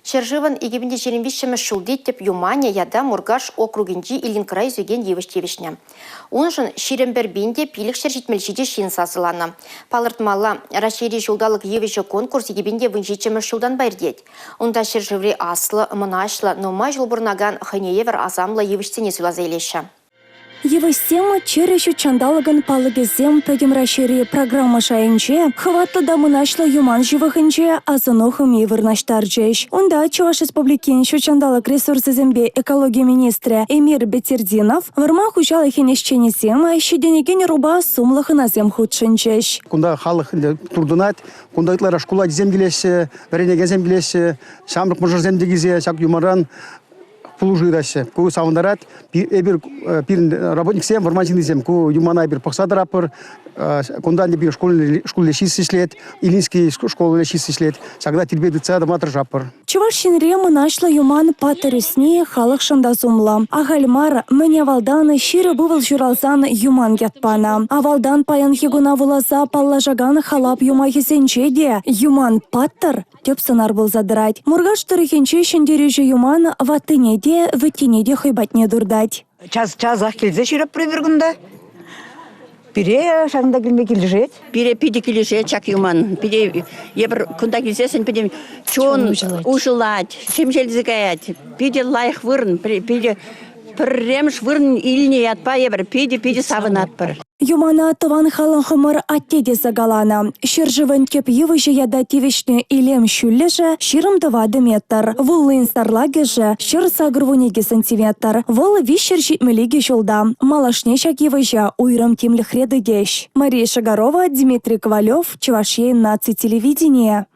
Чержыван егебінде жеренбешімі шулдет деп Юмания яда Мургаш округенде Илинкрай зөген евіштевішне. Онжын шерембербенде пилікшер жетмелшеде шин сасыланы. Палыртмалла рашери жолдалық евіші конкурс егебінде вынжетчімі шулдан байрдет. Онда шержевре аслы, мұнашлы, номай жыл бұрнаган хынеевер азамлы евіштене сөйлаза елеші. Евостема черещу чандалыган палыгезем пегем расшири программа шайынче, хватты дамынашлы юман живыхынче азынохым евырнаштарчеш. Онда Чуваш Республикин чандалык ресурсы зембе экология министрі Эмир Бетердинов варма хучалы хенешченесем щеденеген руба сумлахыназем худшынчеш. Кунда халық турдунат, кунда итлара школа земгелесе, веренеге земгелесе, шамрық мұжыр земдегізе, шак юмаран пулужирасы. Ку савындарат, бир работник сем, формативный сем, ку юмана бир пақсадарапыр, кундан бир школы шиссишлет, Илинский школы шиссишлет, сагда тирбеды цада матр жапыр. Чувашинре мұнашлы юман патырысне халық шында сумла. Ағалмар мәне валданы ширы бывыл журалзан юман ятпана. Авалдан паян хигуна вулаза паллажаган халап юмахисенче де юман паттыр деп сынар был задырать. Мургаш тұрыхенче шындережі юман ватыне де вытине де хойбатне дурдать. Час-ақ келзе ширап прибергунда. Пире шағында келме келжет. Пире пиде келжет чак юман. Пиде ебір күнда келзесін пиде чон ушылать, шемжелзігаят. Пиде лайх вырн, пиде пірремш вырн иліне ятпа ебір, пиде савынат пір. Юмана тыван халын хымыр аттеде загалана. Шержывын кеп евыжы яда тевешне илем шүллежі ширымдыва метр. Вуллын сарлагежі шыр сагырвунеге сантиметр. Вол вишер житмелеге жолда. Малашне шак евыжы уйрым темлі хредыгеш. Мария Шагарова, Дмитрий Ковалев, Чувашия наци телевидение.